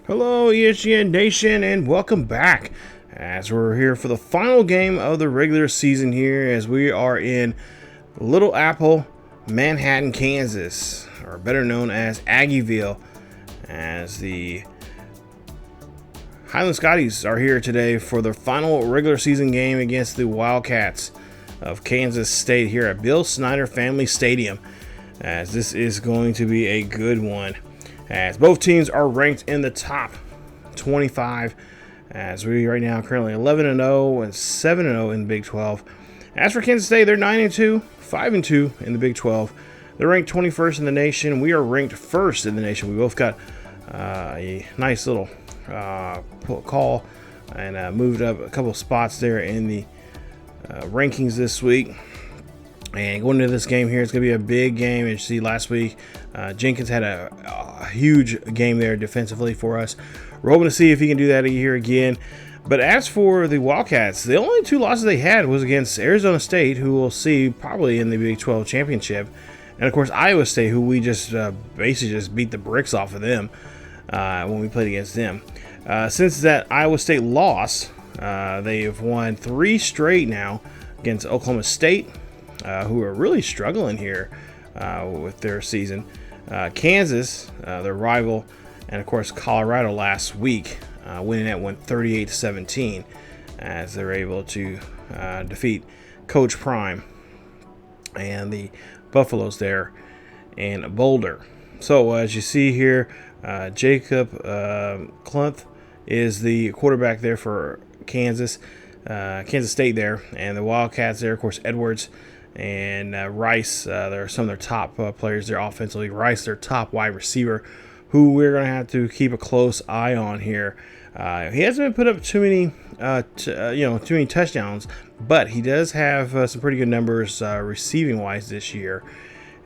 Hello, ESGN Nation, and welcome back as we're here for the final game of the regular season here as we are in Little Apple, Manhattan, Kansas, or better known as Aggieville, as the Highland Scotties are here today for their final regular season game against the Wildcats of Kansas State here at Bill Snyder Family Stadium, as this is going to be a good one, as both teams are ranked in the top 25, as we right now currently 11-0 and 7-0 in the Big 12. As for Kansas State, they're 9-2, 5-2 in the Big 12. They're ranked 21st in the nation. We are ranked first in the nation. We both got a nice little call and moved up a couple spots there in the rankings this week. And going into this game here, it's going to be a big game. As you see last week, Jenkins had a huge game there defensively for us. We're hoping to see if he can do that here again. But as for the Wildcats, the only two losses they had was against Arizona State, who we'll see probably in the Big 12 championship, and of course Iowa State, who we just basically just beat the bricks off of them when we played against them. Since that Iowa State loss, they have won 3 straight now against Oklahoma State, who are really struggling here with their season. Kansas, their rival, and of course Colorado last week, winning that one 38-17, as they're able to defeat Coach Prime and the Buffaloes there in Boulder. So as you see here, Jacob Knuth is the quarterback there for Kansas State there, and the Wildcats there, of course, Edwards and Rice. There are some of their top players there offensively. Rice, their top wide receiver, who we're going to have to keep a close eye on here. He hasn't been put up too many touchdowns, but he does have some pretty good numbers receiving wise this year.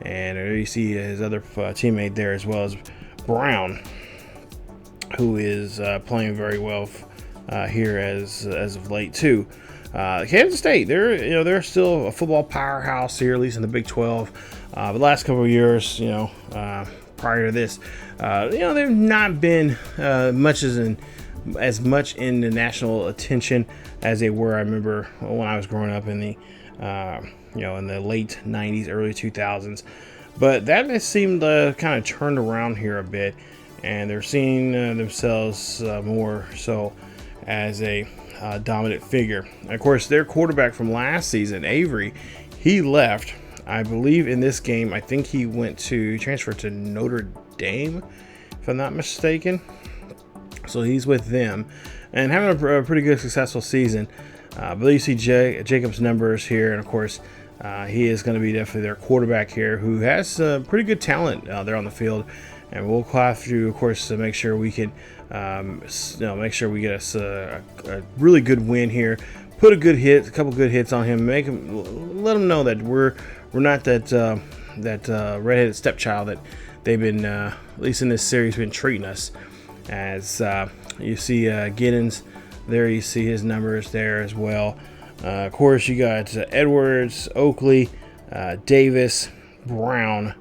And there you see his other teammate there, as well as Brown, who is playing very well here as of late too. Kansas State, they're still a football powerhouse here, at least in the Big 12. The last couple of years, prior to this, they've not been as much in the national attention as they were. I remember when I was growing up in the in the late 90s, early 2000s. But that has seemed kind of turned around here a bit, and they're seeing themselves more so as a dominant figure. And of course, their quarterback from last season, Avery, he left, I believe, in this game. I think he transferred to Notre Dame, if I'm not mistaken. So he's with them and having a pretty good, successful season. But you see Jacob's numbers here, and of course, he is going to be definitely their quarterback here, who has pretty good talent there on the field. And we'll have to, of course, make sure we can, make sure we get us a really good win here. Put a couple good hits on him. Let him know that we're not that redheaded stepchild that they've been, at least in this series, been treating us. As you see Giddens there, you see his numbers there as well. Of course, you got Edwards, Oakley, Davis, Brown,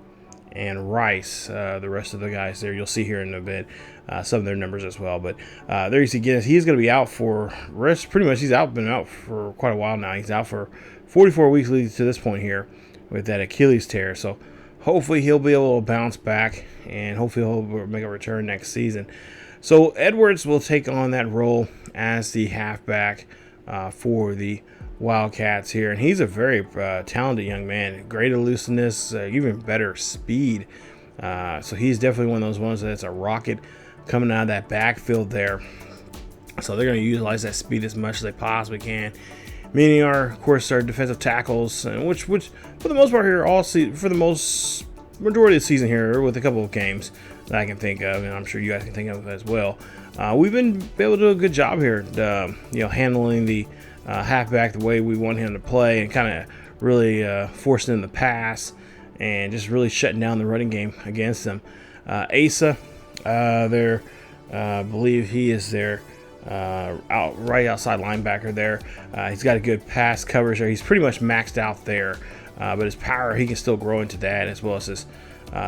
and Rice. The rest of the guys there, you'll see here in a bit some of their numbers as well. But there you see Giddens. He's going to be out for rest. Pretty much, been out for quite a while now. He's out for 44 weeks leading to this point here with that Achilles tear. So hopefully he'll be able to bounce back, and hopefully he'll make a return next season. So Edwards will take on that role as the halfback for the Wildcats here, and he's a very talented young man. Great elusiveness, even better speed. So he's definitely one of those ones that's a rocket coming out of that backfield there. So they're going to utilize that speed as much as they possibly can. Meaning our defensive tackles, which for the most part here, for the most majority of the season here, with a couple of games that I can think of, and I'm sure you guys can think of as well, we've been able to do a good job here, handling the halfback the way we want him to play, and kind of really forcing him to pass, and just really shutting down the running game against them. Asa, I believe he is there. Right outside linebacker there. He's got a good pass coverage there. He's pretty much maxed out there, but his power, he can still grow into that, as well as his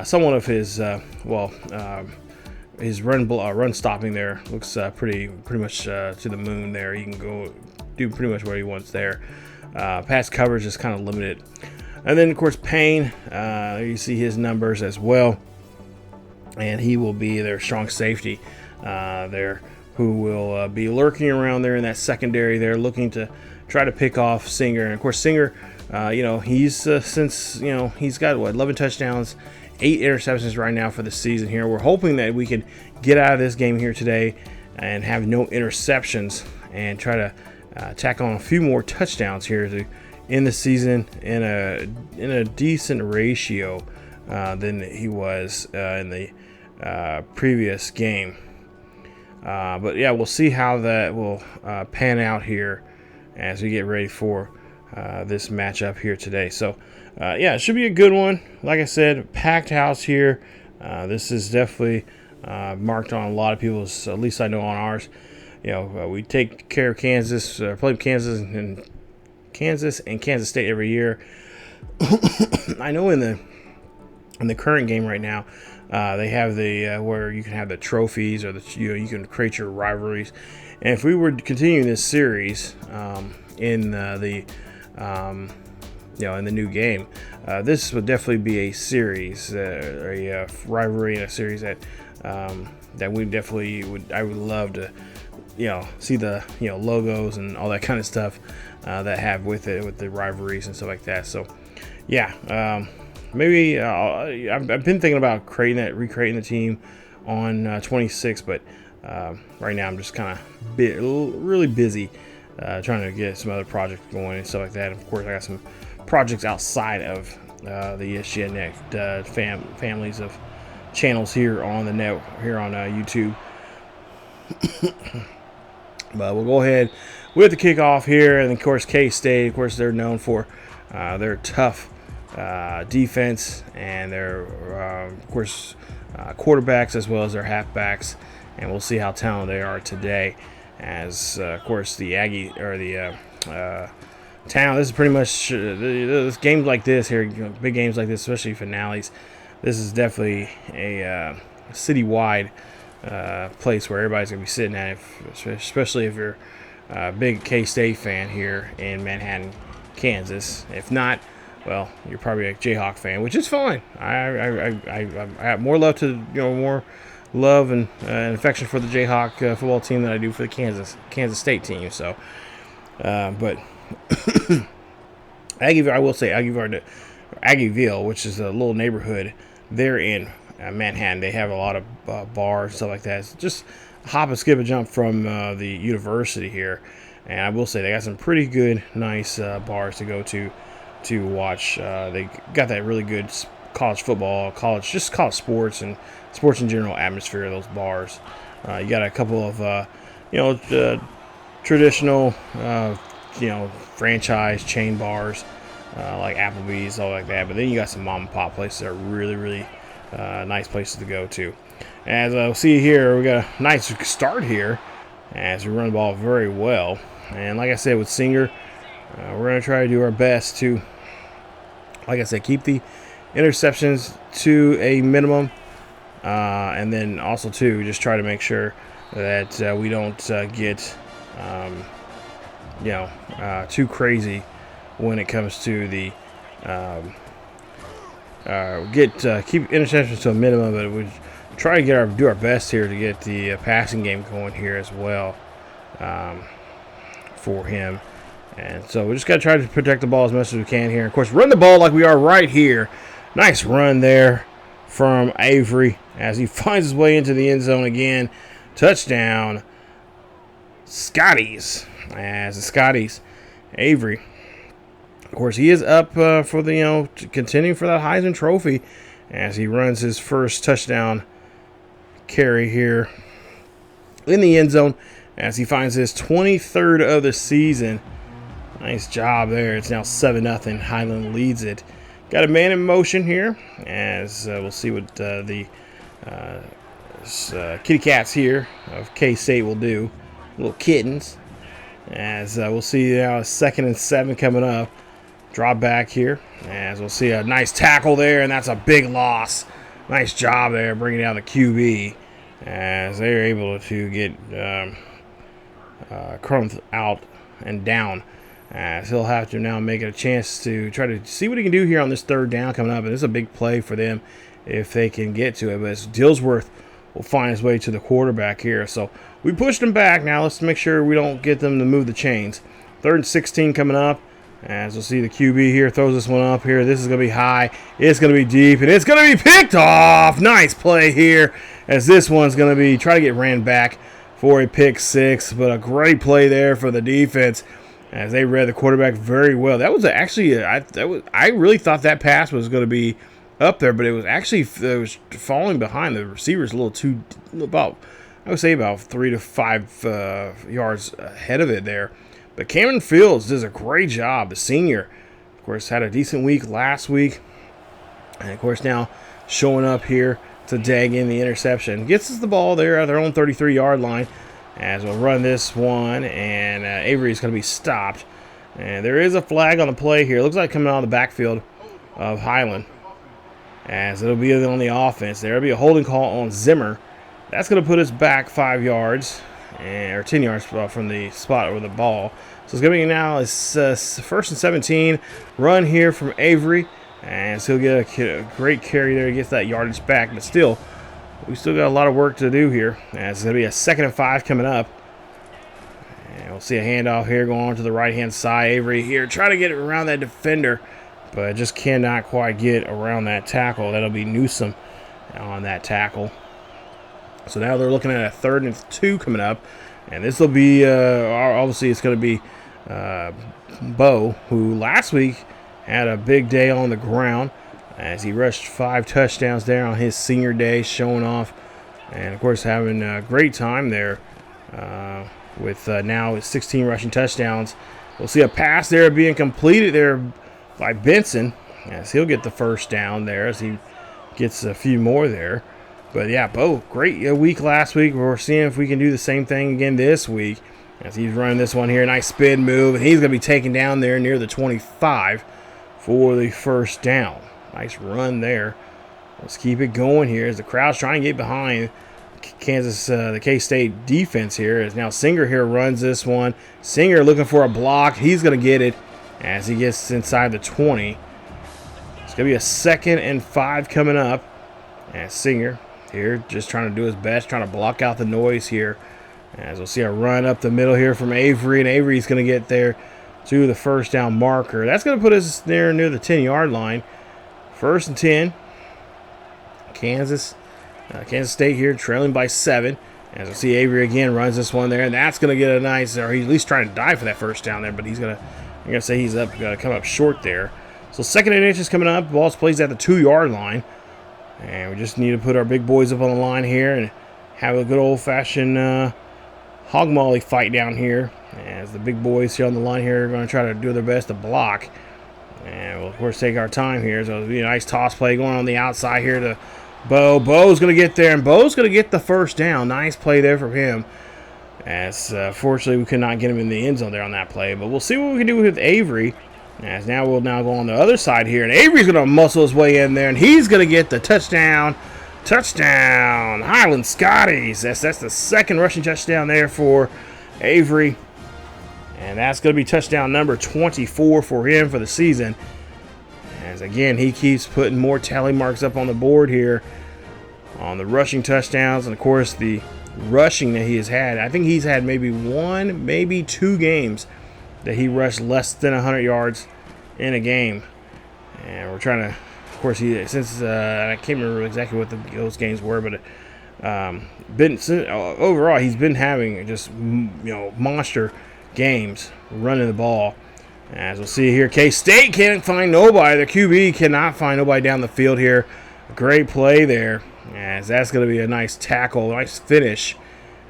somewhat of his his run stopping there looks pretty much to the moon there. He can go do pretty much what he wants there. Pass coverage is kind of limited. And then, of course, Payne, you see his numbers as well. And he will be their strong safety there, who will be lurking around there in that secondary there, looking to try to pick off Singer. And, of course, Singer, he's he's got, 11 touchdowns, 8 interceptions right now for the season here. We're hoping that we can get out of this game here today and have no interceptions and try to tack on a few more touchdowns here to end the season in a decent ratio than he was in the previous game. But yeah, we'll see how that will pan out here as we get ready for this matchup here today. So yeah, it should be a good one. Like I said, packed house here. This is definitely marked on a lot of people's, at least I know on ours. We take care of Kansas, play Kansas and Kansas State every year. I know in the current game right now, they have the where you can have the trophies, or you can create your rivalries. And if we were to continue this series in the new game, this would definitely be a series, a rivalry, and a series that we definitely would. I would love to, see the logos and all that kind of stuff that have with it, with the rivalries and stuff like that. So yeah, maybe I've been thinking about recreating the team on 26, but right now I'm just kind of really busy trying to get some other projects going and stuff like that. And of course, I got some projects outside of the ESGNet families of channels here on the net, here on YouTube. But we'll go ahead with the kickoff here, and of course K-State, of course, they're known for their tough defense and their of course quarterbacks as well as their halfbacks, and we'll see how talented they are today. As of course the Aggie or the town, this is pretty much this games like this here, big games like this, especially finales. This is definitely a citywide place where everybody's gonna be sitting at, especially if you're a big K-State fan here in Manhattan, Kansas. If not, well, you're probably a Jayhawk fan, which is fine. I have more love to more love and affection for the Jayhawk football team than I do for the Kansas State team. So, but Aggieville, I will say Aggieville, which is a little neighborhood there in Manhattan. They have a lot of bars and stuff like that. It's just hop and skip a jump from the university here, and I will say they got some pretty good, nice bars to go to watch. They got that really good college football, college sports and sports in general atmosphere of those bars. You got a couple of traditional franchise chain bars like Applebee's, all like that. But then you got some mom and pop places that are really, really nice places to go to. As I'll see here, we got a nice start here as we run the ball very well. And like I said, with Singer, we're going to try to do our best to, like I said, keep the interceptions to a minimum. And then also, too, just try to make sure that we don't get, too crazy when it comes to the keep interceptions to a minimum, but we try to do our best here to get the passing game going here as well for him. And so we just got to try to protect the ball as much as we can here. Of course, run the ball like we are right here. Nice run there from Avery as he finds his way into the end zone again. Touchdown, Scotties. As the Scotties, Avery. Of course, he is up for the continuing for that Heisman Trophy as he runs his first touchdown carry here in the end zone as he finds his 23rd of the season. Nice job there. It's now 7-0. Highland leads it. Got a man in motion here as we'll see what the kitty cats here of K-State will do. Little kittens. As we'll see now 2nd and 7 coming up. Drop back here as we'll see a nice tackle there, and that's a big loss. Nice job there bringing down the QB as they are able to get Knuth out and down. As he'll have to now make it a chance to try to see what he can do here on this third down coming up. And this is a big play for them if they can get to it. But it's Dillsworth will find his way to the quarterback here. So we pushed him back. Now let's make sure we don't get them to move the chains. 3rd and 16 coming up. As we'll see, the QB here throws this one up here. This is going to be high. It's going to be deep. And it's going to be picked off. Nice play here. As this one's going to be try to get ran back for a pick 6. But a great play there for the defense, as they read the quarterback very well. That was actually, I really thought that pass was going to be up there, but it was actually falling behind the receivers a little too, I would say about 3 to 5 yards ahead of it there. But Cameron Fields does a great job. The senior, of course, had a decent week last week, and of course now showing up here to dag in the interception. Gets us the ball there at their own 33-yard line. As we'll run this one, and Avery is going to be stopped. And there is a flag on the play here. It looks like coming out of the backfield of Highland. As it'll be on the offense. There will be a holding call on Zimmer. That's going to put us back 5 yards, or 10 yards from the spot with the ball. So it's going to be now is 1st and 17. Run here from Avery. And so he'll get a great carry there. He gets that yardage back, but still, we still got a lot of work to do here. As it's going to be a 2nd and 5 coming up. And we'll see a handoff here going on to the right-hand side. Avery here trying to get it around that defender, but just cannot quite get around that tackle. That'll be Newsom on that tackle. So now they're looking at a 3rd and 2 coming up. And this will be, obviously it's going to be Bo, who last week had a big day on the ground, as he rushed 5 touchdowns there on his senior day, showing off, and of course having a great time there with now 16 rushing touchdowns. We'll see a pass there being completed there by Benson, as he'll get the 1st down there as he gets a few more there. But yeah, Bo, great week last week. We're seeing if we can do the same thing again this week, as he's running this one here. Nice spin move, and he's going to be taken down there near the 25 for the 1st down. Nice run there. Let's keep it going here as the crowd's trying to get behind the K-State defense here. As now Singer here runs this one. Singer looking for a block. He's going to get it as he gets inside the 20. It's going to be a 2nd and 5 coming up. And Singer here just trying to do his best, trying to block out the noise here. As we'll see a run up the middle here from Avery, and Avery's going to get there to the 1st down marker. That's going to put us there near the 10-yard line. 1st and 10. Kansas State here trailing by 7. As we'll see Avery again runs this one there, and that's going to get a nice, or he's at least trying to dive for that 1st down there, but I'm going to say he's up, going to come up short there. So 2nd and inches coming up. Ball's placed at the 2-yard line. And we just need to put our big boys up on the line here and have a good old-fashioned hog molly fight down here, as the big boys here on the line here are going to try to do their best to block. And we'll, of course, take our time here. So it'll be a nice toss play going on the outside here to Bo. Bo's going to get there, and Bo's going to get the 1st down. Nice play there from him. As fortunately, we could not get him in the end zone there on that play. But we'll see what we can do with Avery. As now we'll go on the other side here, and Avery's going to muscle his way in there, and he's going to get the touchdown. Touchdown, Highland Scotties. That's the 2nd rushing touchdown there for Avery. And that's going to be touchdown number 24 for him for the season. As again, he keeps putting more tally marks up on the board here on the rushing touchdowns. And of course, the rushing that he has had. I think he's had maybe 1, maybe 2 games that he rushed less than 100 yards in a game. And we're trying to, of course, I can't remember exactly what those games were, but overall he's been having just monster games running the ball. As we'll see here, K-State can't find nobody. The QB cannot find nobody down the field here. A great play there, as that's going to be a nice tackle, nice finish.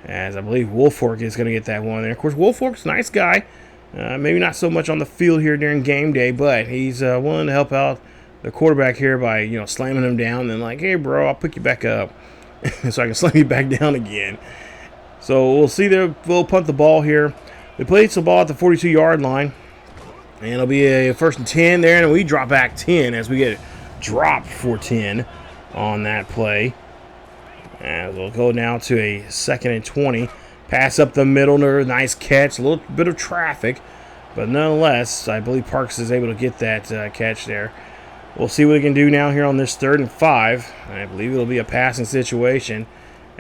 As I believe Wolfork is going to get that one there. Of course, Wolfork's a nice guy. Maybe not so much on the field here during game day, but he's willing to help out the quarterback here by slamming him down and like, hey bro, I'll pick you back up so I can slam you back down again. So we'll see there. We'll punt the ball here. They played the ball at the 42-yard line, and it'll be a 1st and 10 there, and we drop back 10 as we get dropped for 10 on that play. And we'll go now to a 2nd and 20. Pass up the middle, nice catch, a little bit of traffic, but nonetheless, I believe Parks is able to get that catch there. We'll see what he can do now here on this 3rd and 5. I believe it'll be a passing situation.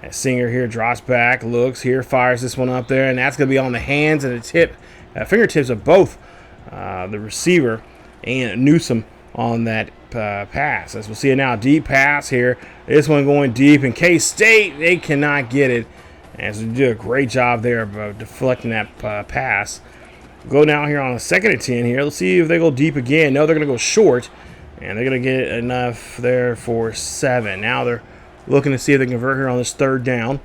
As Singer here drops back, looks here, fires this one up there, and that's going to be on the hands and the fingertips of both the receiver and Newsom on that pass. As we'll see it now, deep pass here. This one going deep, and K-State, they cannot get it. As we do a great job there of deflecting that pass. Go now here on a 2nd and 10 here. Let's see if they go deep again. No, they're going to go short, and they're going to get enough there for 7. Now they're looking to see if they can convert here on this 3rd down.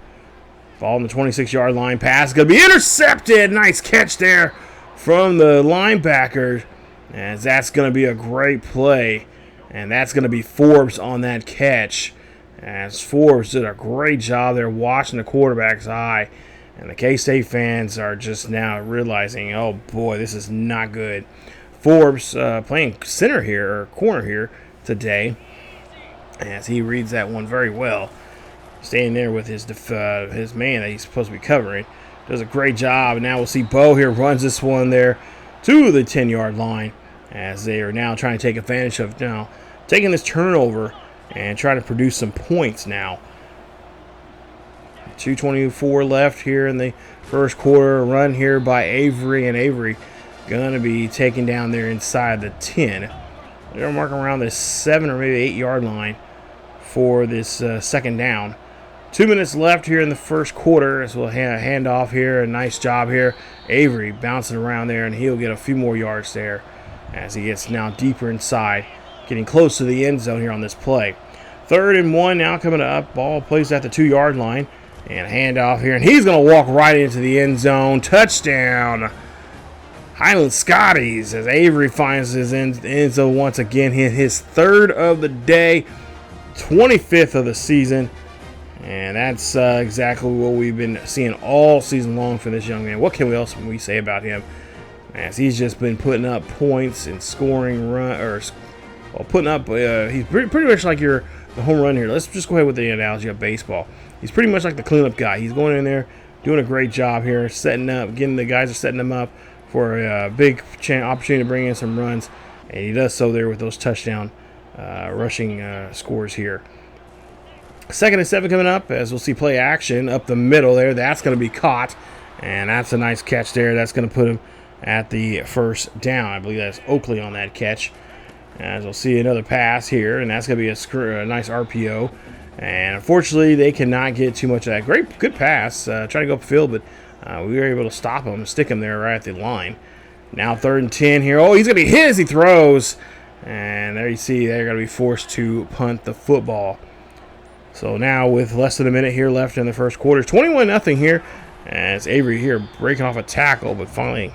Ball on the 26-yard line. Pass is going to be intercepted. Nice catch there from the linebacker. As that's going to be a great play. And that's going to be Forbes on that catch. As Forbes did a great job there watching the quarterback's eye. And the K-State fans are just now realizing, oh boy, this is not good. Forbes playing center here, or corner here today. As he reads that one very well. Staying there with his man that he's supposed to be covering. Does a great job. And now we'll see Bo here runs this one there to the 10-yard line. As they are now trying to take advantage of taking this turnover and trying to produce some points now. 2:24 left here in the first quarter. Run here by Avery, and Avery going to be taken down there inside the 10. They're going to mark around the 7 or maybe 8-yard line for this 2nd down. 2 minutes left here in the first quarter, as we'll hand off here. A nice job here. Avery bouncing around there, and he'll get a few more yards there as he gets now deeper inside, getting close to the end zone here on this play. 3rd and 1 now coming up. Ball placed at the 2-yard line, and handoff here, and he's going to walk right into the end zone. Touchdown, Highland Scotties, as Avery finds his end zone once again. His 3rd of the day, 25th of the season. And that's exactly what we've been seeing all season long for this young man. What can we say about him? As he's just been putting up points and scoring putting up. He's pretty much like the home run here. Let's just go ahead with the analogy of baseball. He's pretty much like the cleanup guy. He's going in there, doing a great job here, setting up, the guys are setting him up for a big opportunity to bring in some runs, and he does so there with those touchdown rushing scores here. 2nd and 7 coming up, as we'll see play action up the middle there. That's going to be caught, and that's a nice catch there. That's going to put him at the 1st down. I believe that's Oakley on that catch. As we'll see another pass here, and that's going to be a nice RPO. And unfortunately, they cannot get too much of that. Good pass. Trying to go upfield, but we were able to stop him, stick him there right at the line. Now 3rd and 10 here. Oh, he's going to be hit as he throws. And there you see they're going to be forced to punt the football. So now with less than a minute here left in the first quarter, 21-0 here. As Avery here breaking off a tackle, but finally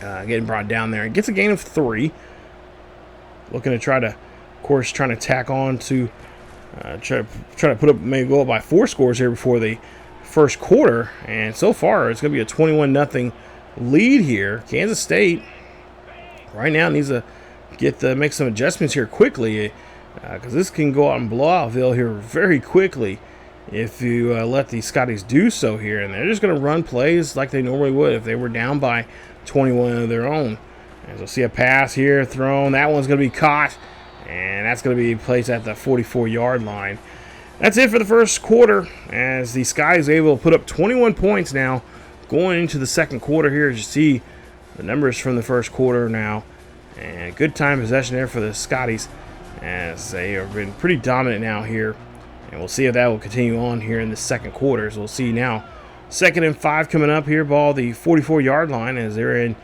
getting brought down there. It gets a gain of 3. Looking to trying to tack on to try to put up, maybe go up by 4 scores here before the first quarter. And so far, it's going to be a 21-0 lead here. Kansas State right now needs to make some adjustments here quickly, because this can go out and blow out Aggieville here very quickly if you let the Scotties do so here. And they're just going to run plays like they normally would if they were down by 21 of their own. As we'll see a pass here thrown. That one's going to be caught, and that's going to be placed at the 44-yard line. That's it for the first quarter, as the Skies are able to put up 21 points now going into the second quarter here. As you see the numbers from the first quarter now. And good time possession there for the Scotties, as they have been pretty dominant now here. And we'll see if that will continue on here in the second quarter. So we'll see now 2nd and 5 coming up here. Ball the 44-yard line, as they're in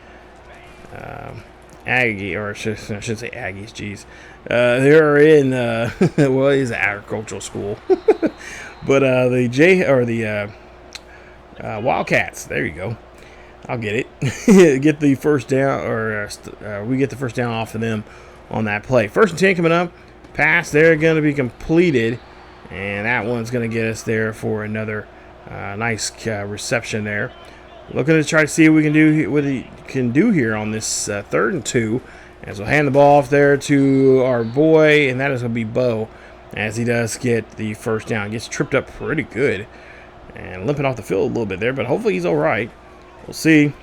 I shouldn't say Aggies, geez. They're in, well, it is an agricultural school. But the Wildcats, there you go. I'll get it. Get the first down, we get the first down off of them on that play. 1st and 10 coming up. Pass there going to be completed. And that one's going to get us there for another nice reception there. Looking to try to see what he can do here on this 3rd and 2. As we'll hand the ball off there to our boy, and that is going to be Bo. as he does get the first down. Gets tripped up pretty good and limping off the field a little bit there, but hopefully he's all right. We'll see.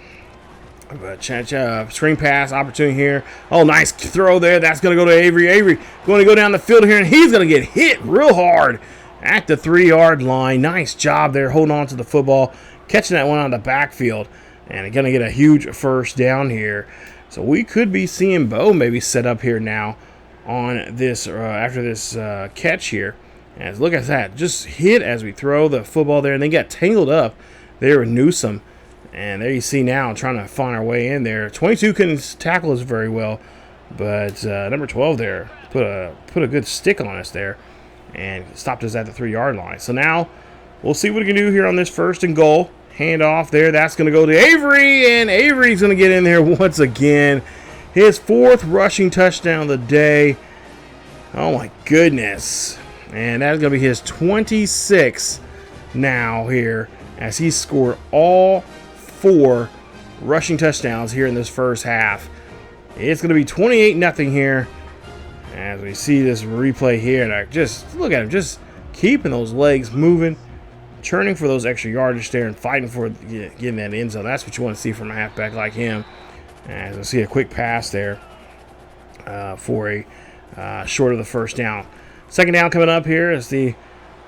But screen pass opportunity here. Oh, nice throw there. That's going to go to Avery. Avery going to go down the field here, and he's going to get hit real hard at the 3-yard line. Nice job there holding on to the football, catching that one on the backfield, and going to get a huge first down here. So we could be seeing Bo maybe set up here now on this after this catch here. As look at that, just hit as we throw the football there, and they got tangled up there with Newsome. And there you see now trying to find our way in there. 22 couldn't tackle us very well, but number 12 there put a good stick on us there and stopped us at the 3-yard line. So now we'll see what we can do here on this 1st and goal. Hand off there. That's going to go to Avery, and Avery's going to get in there once again. His 4th rushing touchdown of the day. Oh, my goodness. And that's going to be his 26th now here as he scored all 4 rushing touchdowns here in this first half. It's going to be 28-0 here as we see this replay here. And just look at him, just keeping those legs moving, churning for those extra yardage there and fighting for getting that end zone. That's what you want to see from a halfback like him. As we see a quick pass there for a short of the first down. Second down coming up here is the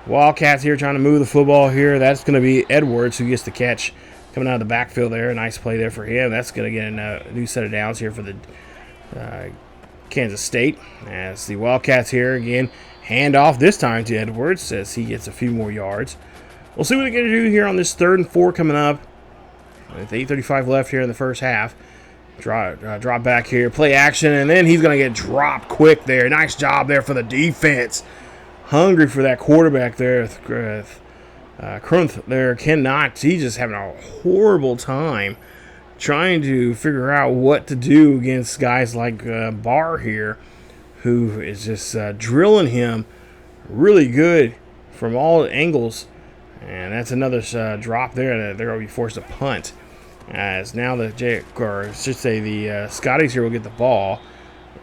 Wildcats here trying to move the football here. That's going to be Edwards who gets the catch coming out of the backfield there. A nice play there for him. That's going to get a new set of downs here for the Kansas State. As the Wildcats here again hand off this time to Edwards as he gets a few more yards. We'll see what they're going to do here on this 3rd and 4 coming up. With 8:35 left here in the first half. Drop back here, play action, and then he's going to get dropped quick there. Nice job there for the defense. Hungry for that quarterback there. Quinton there cannot. He's just having a horrible time trying to figure out what to do against guys like Barr here, who is just drilling him really good from all angles. And that's another drop there that they're going to be forced to punt. As now the Scotties here will get the ball,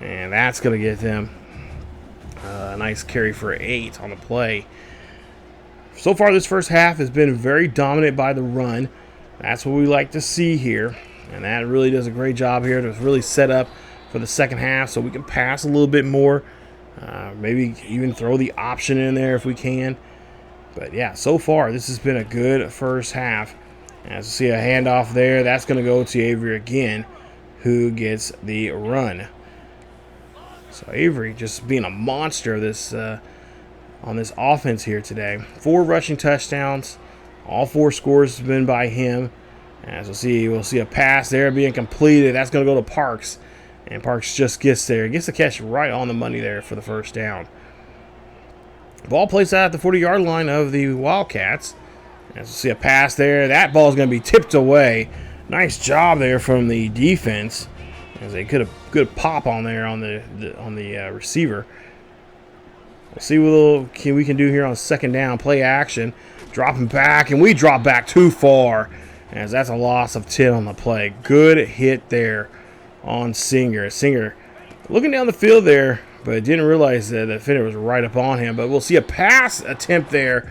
and that's going to get them a nice carry for 8 on the play. So far, this first half has been very dominant by the run. That's what we like to see here, and that really does a great job here to really set up for the second half so we can pass a little bit more, maybe even throw the option in there if we can. But yeah, so far this has been a good first half. As you see a handoff there, that's going to go to Avery again, who gets the run. So Avery just being a monster this on this offense here today. 4 rushing touchdowns. All 4 scores have been by him. As we'll see a pass there being completed. That's going to go to Parks. And Parks just gets there. Gets the catch right on the money there for the first down. Ball placed out at the 40-yard line of the Wildcats. As we see a pass there, that ball is going to be tipped away. Nice job there from the defense, as they could have good pop on there on the receiver. We'll see what we can do here on 2nd down. Play action, dropping back, and we drop back too far, as that's a loss of 10 on the play. Good hit there on Singer. Singer looking down the field there, but didn't realize that the defender was right up on him. But we'll see a pass attempt there,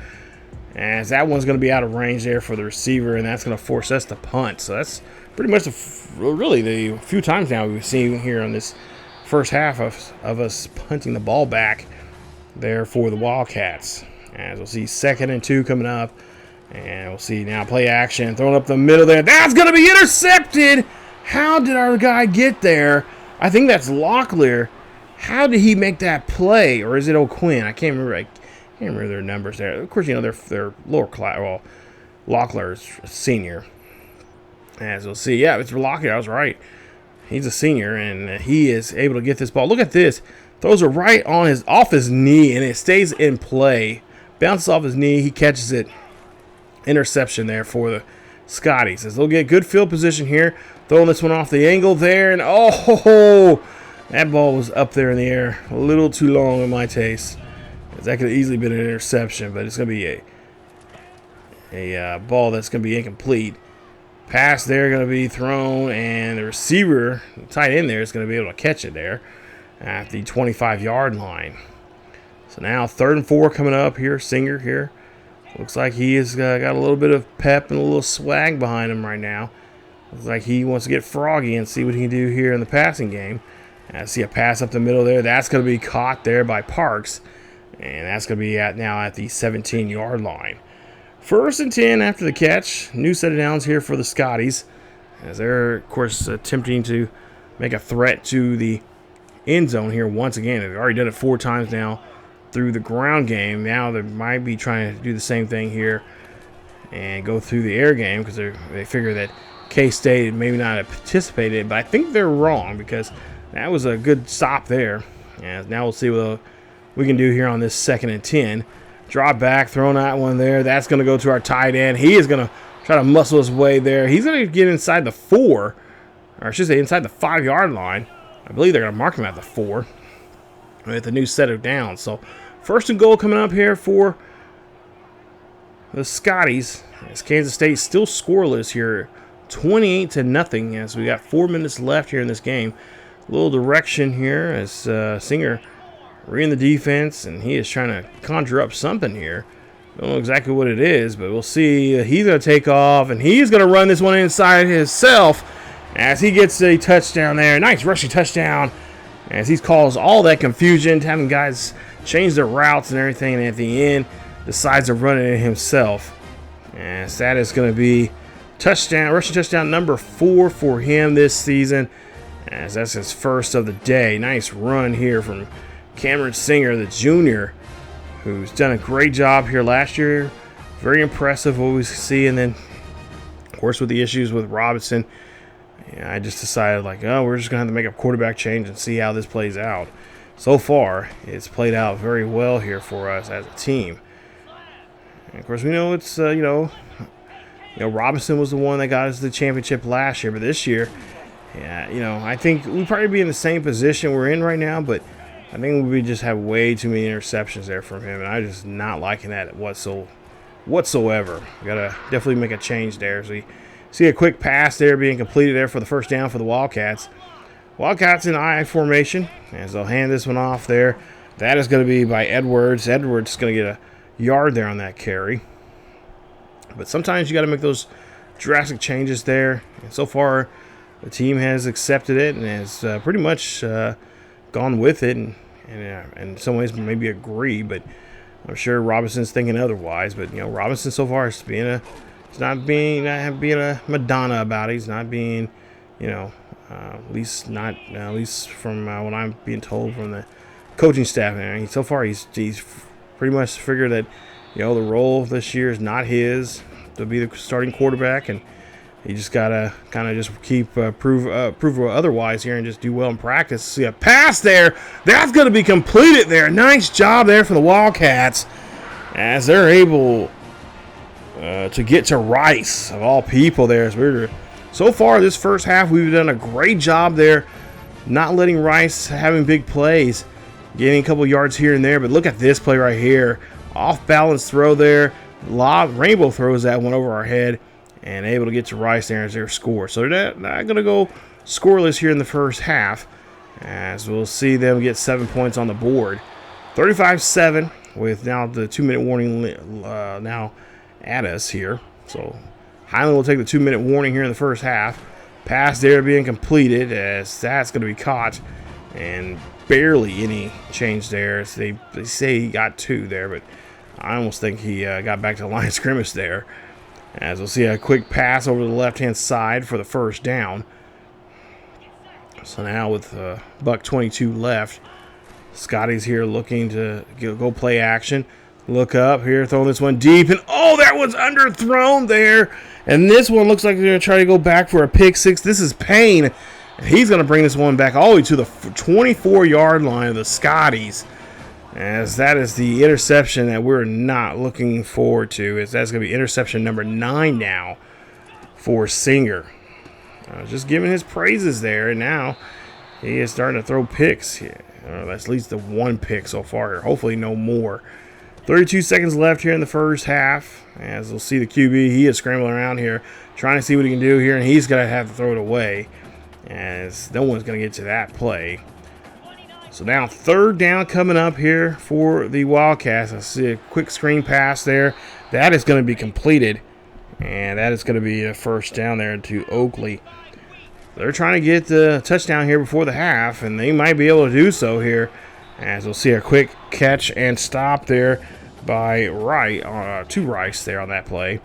as that one's going to be out of range there for the receiver, and that's going to force us to punt. So that's pretty much really the few times now we've seen here on this first half of us punting the ball back there for the Wildcats. As we'll see 2nd and 2 coming up, and we'll see now play action, throwing up the middle there. That's going to be intercepted. How did our guy get there? I think that's Locklear. How did he make that play? Or is it O'Quinn? I can't remember. I can't remember their numbers there. Of course, you know, they're lower class. Well, Locklear's a senior. As we'll see. Yeah, it's Locklear. I was right. He's a senior, and he is able to get this ball. Look at this. Throws it right on off his knee, and it stays in play. Bounces off his knee. He catches it. Interception there for the Scotties. As they'll get good field position here. Throwing this one off the angle there, and oh, that ball was up there in the air. A little too long in my taste. That could have easily been an interception, but it's going to be a ball that's going to be incomplete. Pass there going to be thrown, and the receiver, the tight end there, is going to be able to catch it there at the 25-yard line. So now 3rd and 4 coming up here. Singer here. Looks like he has got a little bit of pep and a little swag behind him right now. Looks like he wants to get froggy and see what he can do here in the passing game. I see a pass up the middle there. That's going to be caught there by Parks. And that's going to be now at the 17-yard line. 1st and 10 after the catch. New set of downs here for the Scotties, as they're, of course, attempting to make a threat to the end zone here once again. They've already done it 4 times now through the ground game. Now they might be trying to do the same thing here and go through the air game, because they figure that K-State maybe not have participated, but I think they're wrong, because that was a good stop there. And now we'll see what we can do here on this 2nd and 10. Drop back, throwing that one there. That's going to go to our tight end. He is going to try to muscle his way there. He's going to get inside the 4, or I should say inside the 5-yard line. I believe they're going to mark him at the 4 with a new set of downs. So 1st and goal coming up here for the Scotties, as Kansas State still scoreless here, 28-0, as we got 4 minutes left here in this game. A little direction here as Singer reading the defense, and he is trying to conjure up something here. Don't know exactly what it is, but we'll see. He's going to take off, and he's going to run this one inside himself as he gets a touchdown there. Nice rushing touchdown, as he caused all that confusion, having guys change their routes and everything, and at the end decides to run it himself. And that is going to be touchdown, rushing touchdown number 4 for him this season, as that's his first of the day. Nice run here from Cameron Singer, the junior, who's done a great job here last year. Very impressive what we see. And then, of course, with the issues with Robinson, I just decided, like, oh, we're just going to have to make a quarterback change and see how this plays out. So far, it's played out very well here for us as a team. And of course, we know it's, Robinson was the one that got us the championship last year, but this year, I think we'd probably be in the same position we're in right now, but I think we just have way too many interceptions there from him, and I'm just not liking that whatsoever. We got to definitely make a change there. As we see a quick pass there being completed there for the first down for the Wildcats. Wildcats in I formation, as they'll hand this one off there. That is going to be by Edwards. Edwards is going to get a yard there on that carry. But sometimes you got to make those drastic changes there. And so far, the team has accepted it and has pretty much gone with it, and in some ways maybe agree. But I'm sure Robinson's thinking otherwise. But Robinson so far is not being a Madonna about it. He's not being, at least from what I'm being told from the coaching staff. And so far he's pretty much figured that the role this year is not his to be the starting quarterback, and he just gotta kind of just keep prove otherwise here and just do well in practice. See a pass there. That's going to be completed there. Nice job there for the Wildcats, as they're able to get to Rice of all people there. So far this first half, we've done a great job there, not letting Rice having big plays, getting a couple yards here and there. But look at this play right here. Off balance throw there. Rainbow throws that one over our head, and able to get to Rice there as their score. So they're not going to go scoreless here in the first half, as we'll see them get 7 points on the board. 35-7 with now the 2-minute warning now at us here. So Highland will take the 2-minute warning here in the first half. Pass there being completed, as that's going to be caught, and barely any change there. So they say he got 2 there, but I almost think he got back to the line of scrimmage there. As we'll see a quick pass over the left-hand side for the first down. So now with $1:22 left, Scotty's here looking to go play action. Look up here, throwing this one deep, and that was underthrown there. And this one looks like they're going to try to go back for a pick six. This is Payne. He's going to bring this one back all the way to the 24-yard line of the Scotties, as that is the interception that we're not looking forward to. As that's going to be interception number 9 now for Singer. Just giving his praises there, and now he is starting to throw picks here. That's at least the 1 pick so far here. Hopefully no more. 32 seconds left here in the first half. As we'll see the QB, he is scrambling around here, trying to see what he can do here, and he's going to have to throw it away, as no one's going to get to that play. So So now 3rd down coming up here for the Wildcats. I see a quick screen pass there. That is going to be completed. And that is going to be a 1st down there to Oakley. They're trying to get the touchdown here before the half, and they might be able to do so here. As we'll see a quick catch and stop there by Rice there on that play.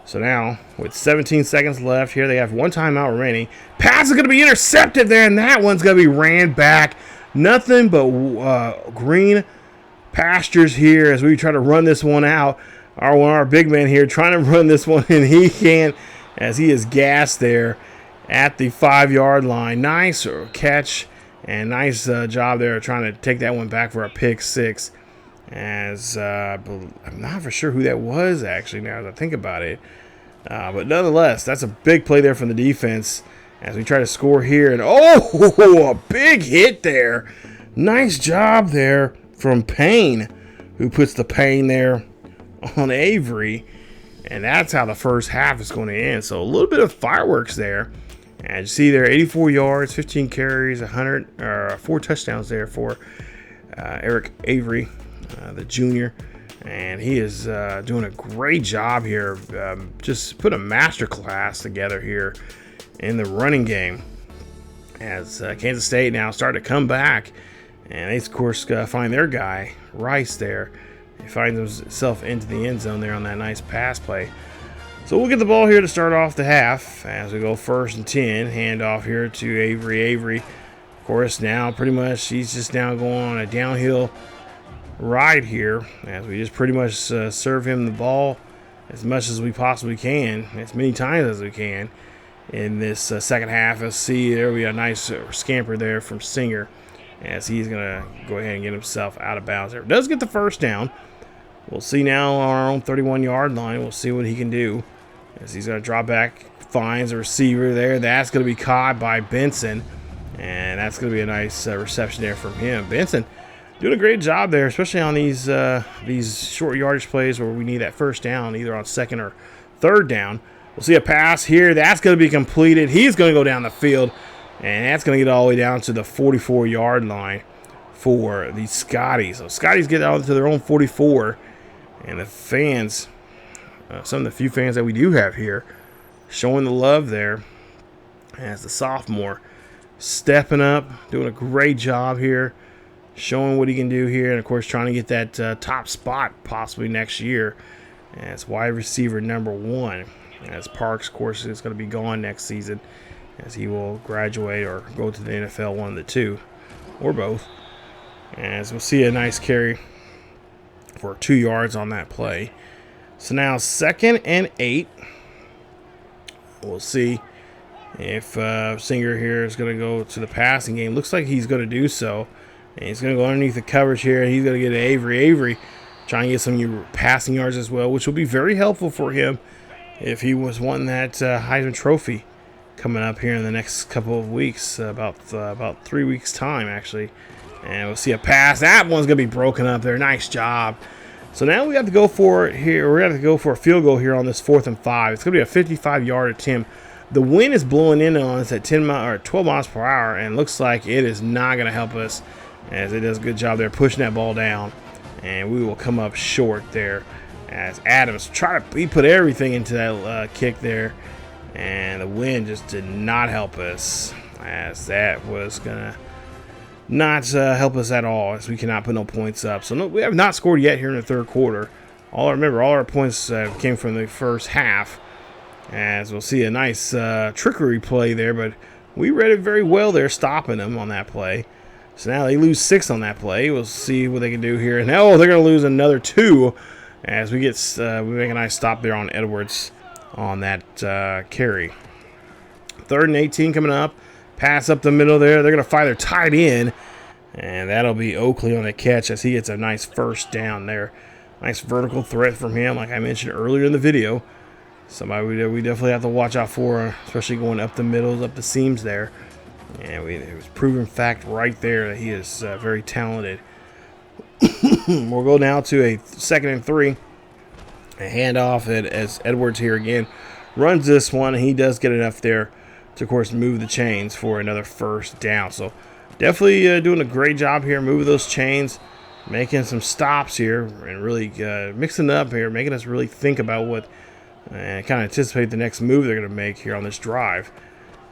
So now, with 17 seconds left here, they have 1 timeout remaining. Pass is going to be intercepted there, and that one's going to be ran back. Nothing but green pastures here as we try to run this one out. Our big man here trying to run this one, and he can't, as he is gassed there at the 5-yard line. Nice catch and nice job there trying to take that one back for a pick 6. As I'm not for sure who that was actually now as I think about it. But nonetheless, that's a big play there from the defense as we try to score here. And a big hit there. Nice job there from Payne, who puts the pain there on Avery. And that's how the first half is going to end. So a little bit of fireworks there. And you see there, 84 yards, 15 carries, 4 touchdowns there for Eric Avery, the junior. And he is doing a great job here. Just put a master class together here in the running game. As Kansas State now start to come back. And they, of course, find their guy, Rice, there. He finds himself into the end zone there on that nice pass play. So we'll get the ball here to start off the half as we go 1st and 10. Hand off here to Avery. Avery, of course, now pretty much he's just now going on a downhill ride here as we just pretty much serve him the ball as much as we possibly can, as many times as we can in this second half. Let's see, there we got a nice scamper there from Singer as he's going to go ahead and get himself out of bounds there. Does get the 1st down. We'll see now on our own 31-yard line. We'll see what he can do as he's going to drop back, finds a receiver there. That's going to be caught by Benson, and that's going to be a nice reception there from him. Benson doing a great job there, especially on these short yardage plays where we need that 1st down, either on 2nd or 3rd down. We'll see a pass here. That's going to be completed. He's going to go down the field, and that's going to get all the way down to the 44-yard line for the Scotties. So Scotties get out to their own 44, and the fans, some of the few fans that we do have here, showing the love there as the sophomore stepping up, doing a great job here, showing what he can do here, and of course trying to get that top spot possibly next year as wide receiver number 1. As Parks, of course, is going to be gone next season as he will graduate or go to the NFL, one of the two, or both. As we'll see a nice carry for 2 yards on that play. So now 2nd and 8. We'll see if Singer here is going to go to the passing game. Looks like he's going to do so. And he's going to go underneath the coverage here. He's going to get Avery. Avery trying to get some passing yards as well, which will be very helpful for him if he was wanting that Heisman Trophy coming up here in the next couple of weeks, about 3 weeks' time, actually. And we'll see a pass. That one's going to be broken up there. Nice job. So now we have to go for it here. We're going to have to go for a field goal here on this 4th and 5. It's going to be a 55-yard attempt. The wind is blowing in on us at 12 miles per hour, and looks like it is not going to help us as it does a good job there pushing that ball down. And we will come up short there as Adams he put everything into that kick there, and the wind just did not help us, as that was going to not help us at all, as we cannot put no points up. So we have not scored yet here in the 3rd quarter. Remember, all our points came from the first half, as we'll see a nice trickery play there, but we read it very well there, stopping them on that play. So now they lose 6 on that play. We'll see what they can do here. And they're going to lose another 2 as we make a nice stop there on Edwards on that carry. 3rd and 18 coming up. Pass up the middle there. They're going to fire their tight end, and that'll be Oakley on the catch as he gets a nice 1st down there. Nice vertical threat from him, like I mentioned earlier in the video. Somebody we definitely have to watch out for, especially going up the middles, up the seams there. And it was proven fact right there that he is very talented. We'll go now to a 2nd and 3. A handoff as Edwards here again runs this one, and he does get enough there to, of course, move the chains for another 1st down. So definitely doing a great job here, moving those chains, making some stops here, and really mixing it up here, making us really think about what and kind of anticipate the next move they're going to make here on this drive.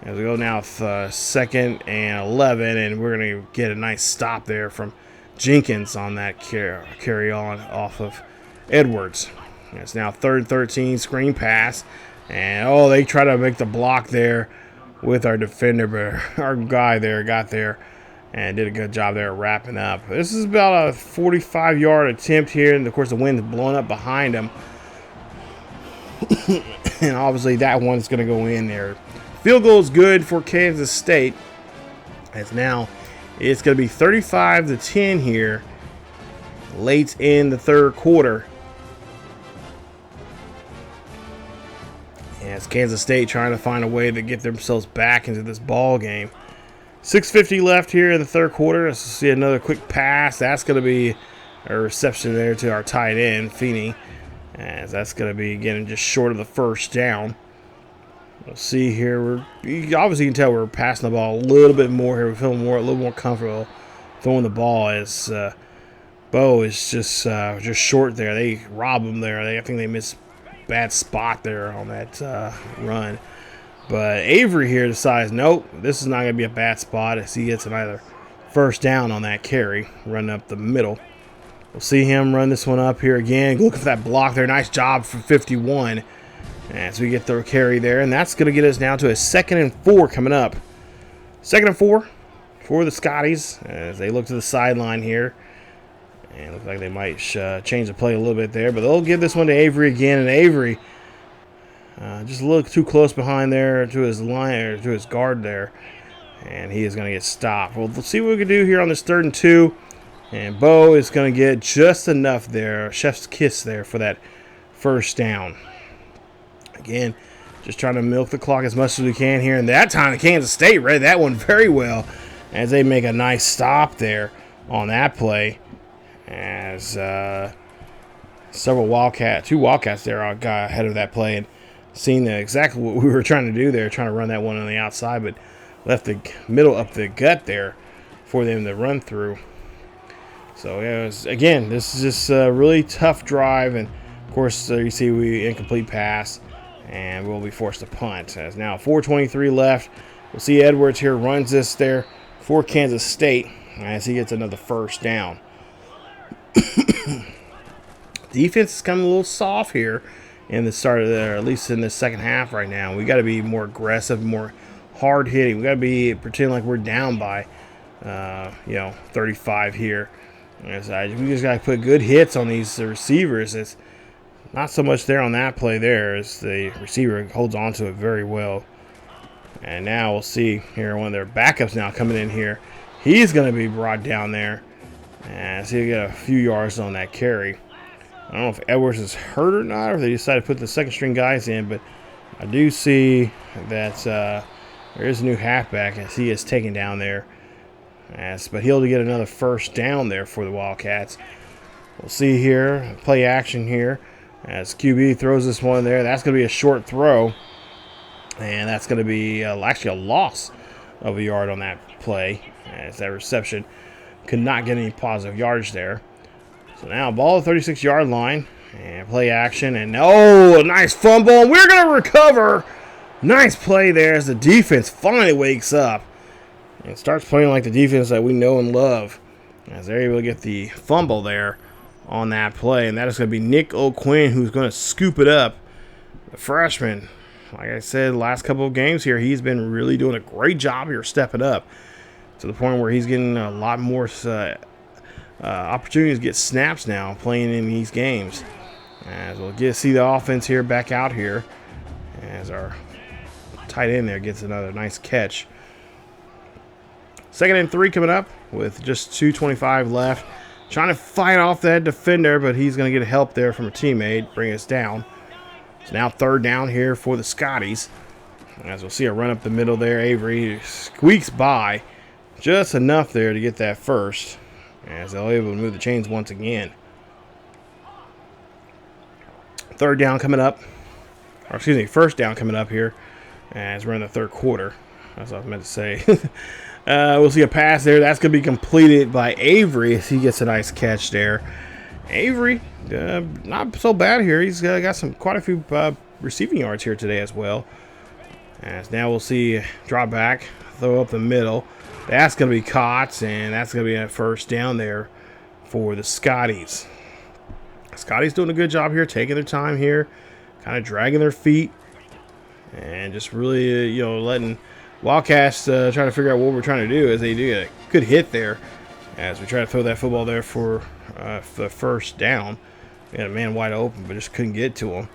As we go now with 2nd and 11, and we're going to get a nice stop there from Jenkins on that carry on off of Edwards. It's now 3rd and 13, screen pass, and they try to make the block there with our defender, but our guy there got there and did a good job there wrapping up. This is about a 45-yard attempt here, and of course the wind's blowing up behind him. And obviously that one's going to go in there. Field goal is good for Kansas State. As now it's going to be 35-10 here late in the 3rd quarter. As Kansas State trying to find a way to get themselves back into this ball game. 6:50 left here in the 3rd quarter. Let's see another quick pass. That's going to be a reception there to our tight end, Feeney. As that's going to be getting just short of the 1st down. We'll see here. You obviously can tell we're passing the ball a little bit more here. We're feeling a little more comfortable throwing the ball as Bo is just short there. They rob him there. I think they missed a bad spot there on that run. But Avery here decides, nope, this is not going to be a bad spot as he gets another 1st down on that carry, running up the middle. We'll see him run this one up here again. Look for that block there. Nice job for 51. As we get the carry there. And that's going to get us down to a 2nd and 4 coming up. 2nd and 4 for the Scotties as they look to the sideline here. And looks like they might change the play a little bit there. But they'll give this one to Avery again. And Avery just a little too close behind there to his line or to his guard there. And he is going to get stopped. Well, let's see what we can do here on this 3rd and 2. And Bo is going to get just enough there, chef's kiss there for that 1st down. Again, just trying to milk the clock as much as we can here. And that time, Kansas State read that one very well as they make a nice stop there on that play. As two Wildcats there got ahead of that play and seen exactly what we were trying to do there, trying to run that one on the outside, but left the middle up the gut there for them to run through. So, yeah, again, this is just a really tough drive. And, of course, you see we incomplete pass, and we'll be forced to punt. As now 4:23 left. We'll see Edwards here runs this there for Kansas State as he gets another 1st down. Defense is coming a little soft here in the start of at least in the 2nd half right now. We got to be more aggressive, more hard hitting. We got to be pretending like we're down by, 35 here. We just got to put good hits on these receivers. It's not so much there on that play there as the receiver holds on to it very well. And now we'll see here one of their backups now coming in here. He's going to be brought down there. And so he'll get a few yards on that carry. I don't know if Edwards is hurt or not, or if they decided to put the 2nd string guys in, but I do see that there is a new halfback as he is taken down there. But he'll get another 1st down there for the Wildcats. We'll see here, play action here as QB throws this one there. That's going to be a short throw, and that's going to be actually a loss of a yard on that play as that reception could not get any positive yardage there. So now ball at the 36-yard line and play action, and a nice fumble, and we're going to recover. Nice play there as the defense finally wakes up and starts playing like the defense that we know and love as they're able to get the fumble there on that play. And that is going to be Nick O'Quinn who's going to scoop it up. The freshman, like I said, the last couple of games here, he's been really doing a great job here stepping up to the point where he's getting a lot more opportunities to get snaps now playing in these games. As we'll see the offense here back out here as our tight end there gets another nice catch. 2nd and 3 coming up with just 2:25 left. Trying to fight off that defender, but he's going to get help there from a teammate, bring us down. It's now 3rd down here for the Scotties. As we'll see a run up the middle there. Avery squeaks by just enough there to get that 1st. As they're able to move the chains once again. 3rd down coming up. Or excuse me, 1st down coming up here as we're in the 3rd quarter. That's what I meant to say. We'll see a pass there. That's going to be completed by Avery as he gets a nice catch there. Avery, not so bad here. He's got quite a few receiving yards here today as well. As now we'll see drop back, throw up the middle. That's going to be caught, and that's going to be a first down there for the Scotties. Scotties doing a good job here, taking their time here, kind of dragging their feet, and just really, letting Wildcats try to figure out what we're trying to do, as they do a good hit there as we try to throw that football there for the first down. We had a man wide open, but just couldn't get to him.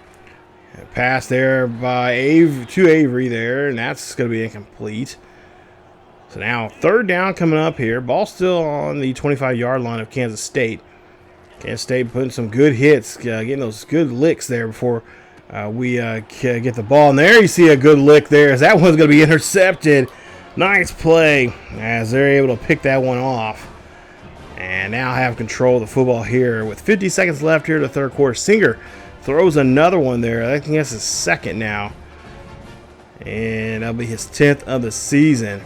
A pass there by Avery there, and that's going to be incomplete. So now third down coming up here. Ball still on the 25-yard line of Kansas State. Kansas State putting some good hits, getting those good licks there before we get the ball. And there you see a good lick there, as that one's going to be intercepted. Nice play as they're able to pick that one off. And now have control of the football here with 50 seconds left here in the third quarter. Singer throws another one there. I think that's his second now. And that'll be his 10th of the season.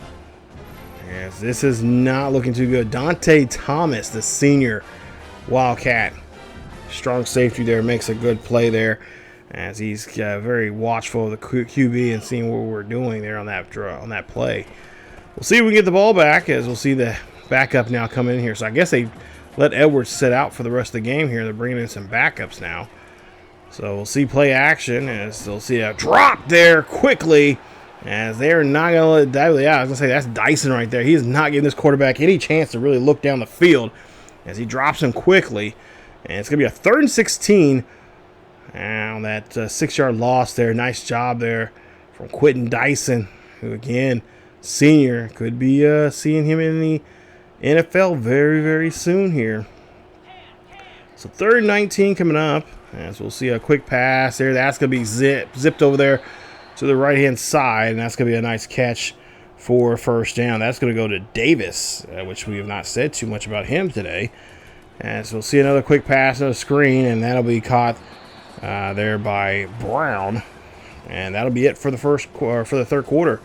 As this is not looking too good. Dante Thomas, the senior Wildcat, strong safety there, makes a good play there, as he's very watchful of the QB and seeing what we're doing there on that play. We'll see if we can get the ball back, as we'll see the backup now come in here. So I guess they let Edwards sit out for the rest of the game here. They're bringing in some backups now. So we'll see play action, as they'll see a drop there quickly, as they're not going to let it die. Yeah, I was going to say, that's Dyson right there. He is not giving this quarterback any chance to really look down the field, as he drops him quickly. And it's going to be a 3rd and 16. And that 6-yard loss there. Nice job there from Quinton Dyson, who, again, senior. Could be seeing him in the NFL very, very soon here. So 3rd and 19 coming up, as we'll see a quick pass there. That's going to be zipped over there to the right-hand side, and that's going to be a nice catch for first down. That's going to go to Davis, which we have not said too much about him today. And so we'll see another quick pass, another screen, and that'll be caught there by Brown. And that'll be it for the third quarter.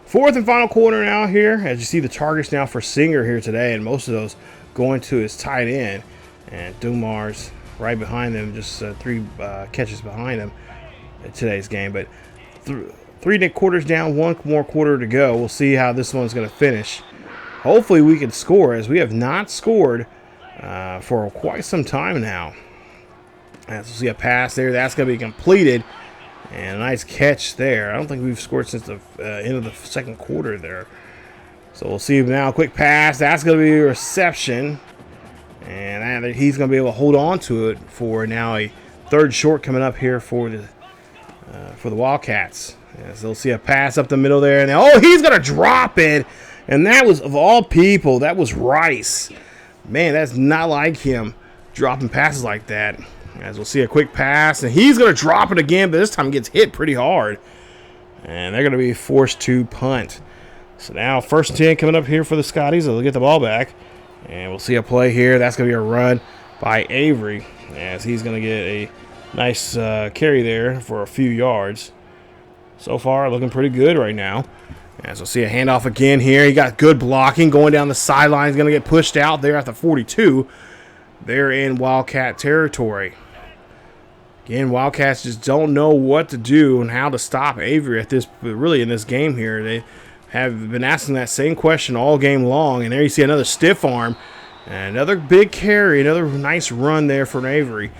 Fourth and final quarter now here, as you see the targets now for Singer here today, and most of those going to his tight end. And Dumar's right behind them, just 3 catches behind him in today's game. But 3 quarters down, 1 more quarter to go. We'll see how this one's going to finish. Hopefully we can score, as we have not scored for quite some time now. As we'll see a pass there, that's going to be completed. And a nice catch there. I don't think we've scored since the end of the second quarter there. So we'll see now a quick pass. That's going to be a reception. And he's going to be able to hold on to it for now a 3rd short coming up here for the Wildcats. As they'll see a pass up the middle there. And he's going to drop it. And that was, of all people, that was Rice. Man, that's not like him, dropping passes like that. As we'll see a quick pass, and he's going to drop it again, but this time gets hit pretty hard. And they're going to be forced to punt. So now 1st and 10 coming up here for the Scotties. They'll get the ball back. And we'll see a play here. That's going to be a run by Avery, as he's going to get a nice carry there for a few yards. So far, looking pretty good right now. As we'll see a handoff again here. He got good blocking going down the sideline. He's going to get pushed out there at the 42. They're in Wildcat territory. Again, Wildcats just don't know what to do and how to stop Avery in this game here. They have been asking that same question all game long. And there you see another stiff arm. And another big carry, another nice run there for Avery,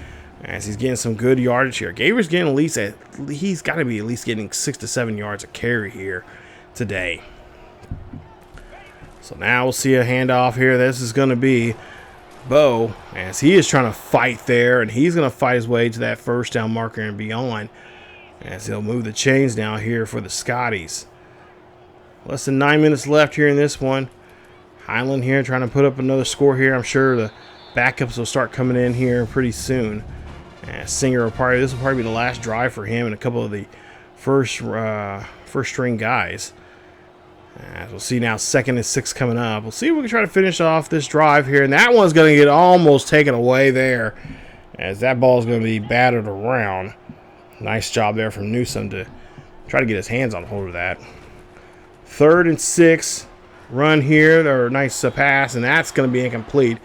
as he's getting some good yardage here. Avery's getting he's got to be at least getting 6 to 7 yards a carry here today. So now we'll see a handoff here. This is going to be Bo, as he is trying to fight there, and he's going to fight his way to that first down marker and beyond, as he'll move the chains now here for the Scotties. Less than 9 minutes left here in this one. Highland here trying to put up another score here. I'm sure the backups will start coming in here pretty soon. Singer this will probably be the last drive for him and a couple of the first string guys. As we'll see now 2nd and 6 coming up. We'll see if we can try to finish off this drive here. And that one's going to get almost taken away there, as that ball is going to be battered around. Nice job there from Newsom to try to get his hands on hold of that. 3rd and 6. run here, or nice pass, and that's going to be incomplete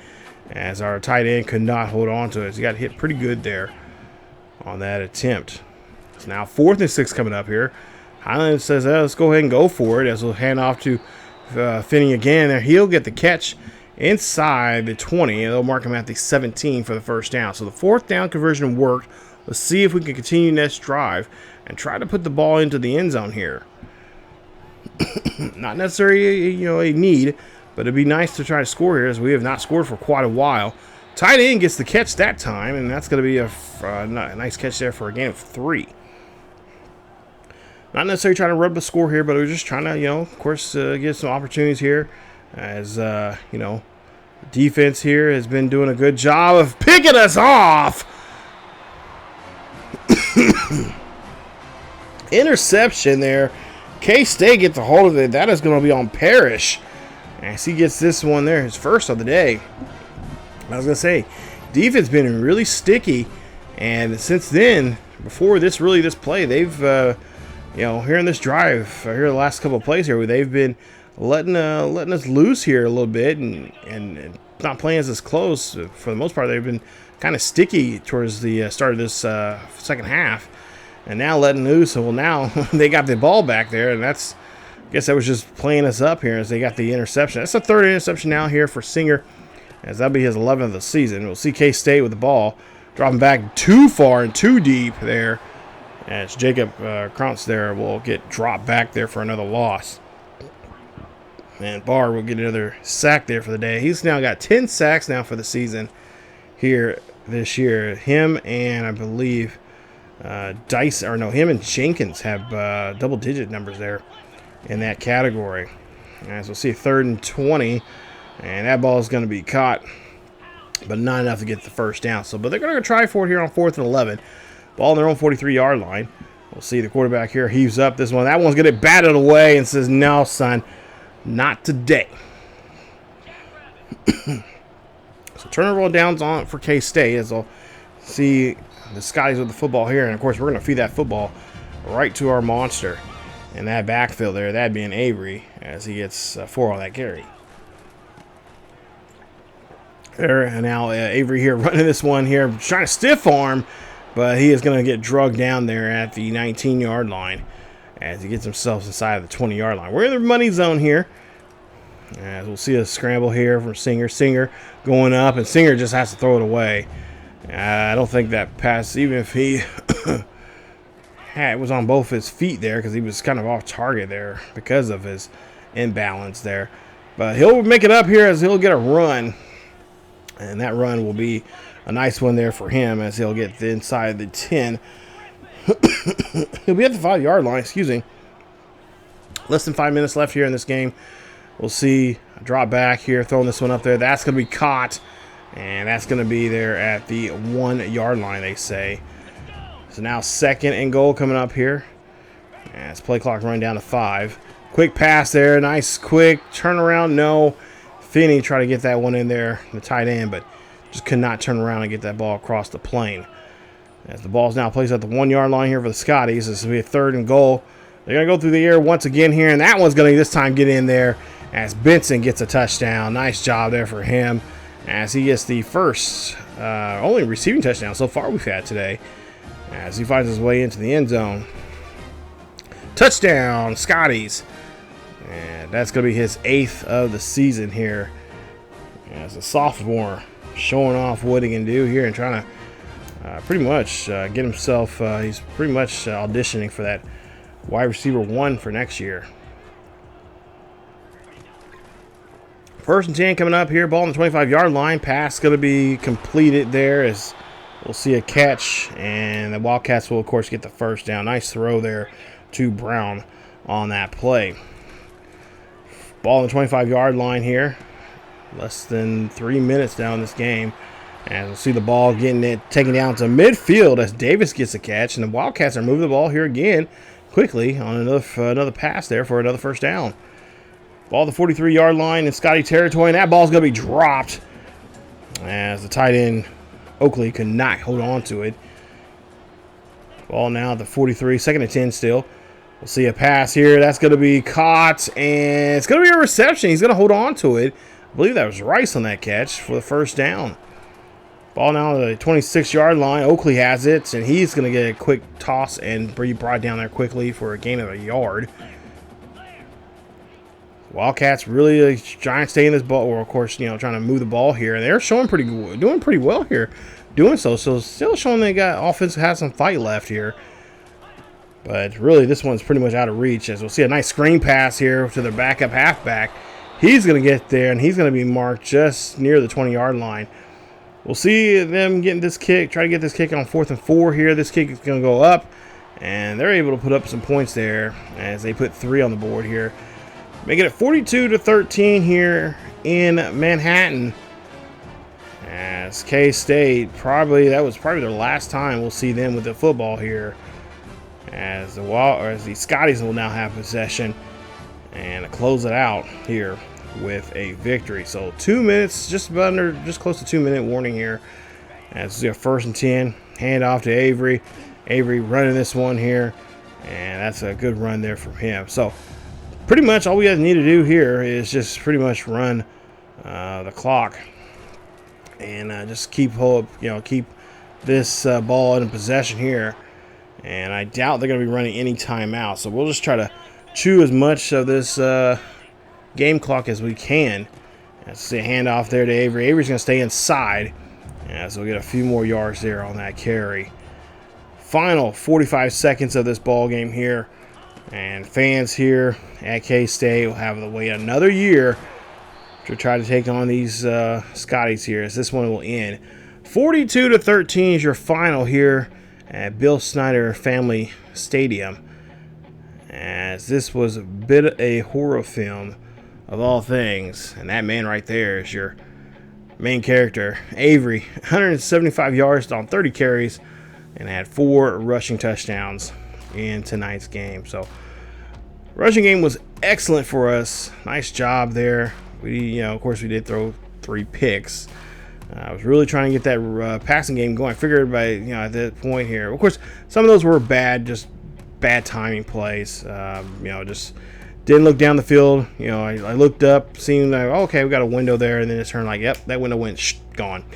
as our tight end could not hold on to it. So he got hit pretty good there on that attempt. So now 4th and 6 coming up here. Highland says, let's go ahead and go for it, as we'll hand off to Finney again. There, he'll get the catch inside the 20, and they'll mark him at the 17 for the first down. So the 4th down conversion worked. Let's see if we can continue next drive and try to put the ball into the end zone here. Not necessarily a need, but it'd be nice to try to score here, as we have not scored for quite a while. Tight end gets the catch that time, and that's going to be a nice catch there for a gain of 3. Not necessarily trying to rub the score here, but we're just trying to, of course, get some opportunities here. As, defense here has been doing a good job of picking us off. Interception there. K-State gets a hold of it. That is going to be on Parrish, as he gets this one there, his first of the day. I was going to say, defense been really sticky, and since then, before this play, they've, here in this drive, here the last couple of plays here, they've been letting us loose here a little bit, and not playing as close. For the most part, they've been kind of sticky towards the start of this second half, and now letting loose. So, well, now they got the ball back there, and I guess that was just playing us up here as they got the interception. That's the 3rd interception now here for Singer, as that'll be his 11th of the season. We'll see K-State with the ball, dropping back too far and too deep there, as Jacob Knuth there will get dropped back there for another loss. And Barr will get another sack there for the day. He's now got 10 sacks now for the season here this year. Him and I believe him and Jenkins have double-digit numbers there in that category. As we'll see, 3rd and 20, and that ball is going to be caught, but not enough to get the first down. But they're going to try for it here on 4th and 11. Ball on their own 43-yard line. We'll see the quarterback here heaves up this one. That one's going to get batted away and says, no, son, not today. So turnover on downs on for K-State, as I'll see the Scotties with the football here. And, of course, we're going to feed that football right to our monster in that backfield there. That'd be an Avery, as he gets 4 on that carry. There, and now Avery here running this one here, trying to stiff arm, but he is going to get drugged down there at the 19-yard line as he gets himself inside of the 20-yard line. We're in the money zone here, as we'll see a scramble here from Singer. Singer going up, and Singer just has to throw it away. I don't think that pass, even if he was on both his feet there, because he was kind of off target there because of his imbalance there. But he'll make it up here as he'll get a run, and that run will be a nice one there for him, as he'll get inside the 10. He'll be at the 5-yard line, Less than 5 minutes left here in this game. We'll see a drop back here, throwing this one up there. That's going to be caught, and that's going to be there at the 1-yard line, they say. So now 2nd and goal coming up here. As play clock running down to 5. Quick pass there, nice quick turnaround. No, Finney tried to get that one in there, the tight end, but just could not turn around and get that ball across the plane. As the ball's now placed at the 1-yard line here for the Scotties. This will be a 3rd and goal. They're going to go through the air once again here, and that one's going to this time get in there as Benson gets a touchdown. Nice job there for him, as he gets the first only receiving touchdown so far we've had today, as he finds his way into the end zone. Touchdown, Scotties. And that's going to be his 8th of the season here, as a sophomore, showing off what he can do here and trying to pretty much get himself, he's pretty much auditioning for that wide receiver 1 for next year. 1st and 10 coming up here. Ball on the 25-yard line. Pass going to be completed there, as we'll see a catch, and the Wildcats will, of course, get the first down. Nice throw there to Brown on that play. Ball on the 25-yard line here. Less than 3 minutes down in this game. And we'll see the ball getting it taken down to midfield as Davis gets a catch. And the Wildcats are moving the ball here again quickly on another pass there for another first down. Ball the 43-yard line in Scotty territory, and that ball's going to be dropped as the tight end, Oakley, could not hold on to it. Ball now at the 43, 2nd and 10 still. We'll see a pass here. That's going to be caught, and it's going to be a reception. He's going to hold on to it. I believe that was Rice on that catch for the first down. Ball now to the 26-yard line. Oakley has it, and he's going to get a quick toss and be brought down there quickly for a gain of a yard. Wildcats really trying to stay in this ball, or of course, trying to move the ball here, and they're showing doing pretty well here, doing so. So still showing they got offense has some fight left here. But really, this one's pretty much out of reach, as we'll see a nice screen pass here to their backup halfback. He's going to get there, and he's going to be marked just near the 20-yard line. We'll see them getting this kick, try to get this kick on 4th and 4 here. This kick is going to go up, and they're able to put up some points there as they put 3 on the board here. Making it 42-13 here in Manhattan. As K-State, that was probably their last time we'll see them with the football here. As the Scotties will now have possession and close it out here with a victory. So 2 minutes, just close to 2-minute warning here. As we have 1st and 10, hand off to Avery. Avery running this one here, and that's a good run there from him. So pretty much all we guys need to do here is just pretty much run the clock and just keep this ball in possession here. And I doubt they're going to be running any timeout. So we'll just try to chew as much of this game clock as we can. Let's see a handoff there to Avery. Avery's going to stay inside. So we'll get a few more yards there on that carry. Final 45 seconds of this ball game here. And fans here at K-State will have to wait another year to try to take on these Scotties here, as this one will end. 42-13 is your final here at Bill Snyder Family Stadium, as this was a bit of a horror film of all things, and that man right there is your main character. Avery, 175 yards on 30 carries and had 4 rushing touchdowns in tonight's game. So rushing game was excellent for us. Nice job there. We of course we did throw 3 picks. I was really trying to get that passing game going. I figured by at that point here, of course, some of those were just bad timing plays. Just didn't look down the field. I looked up, seeing like, okay, we got a window there, and then it turned like, yep, that window went gone.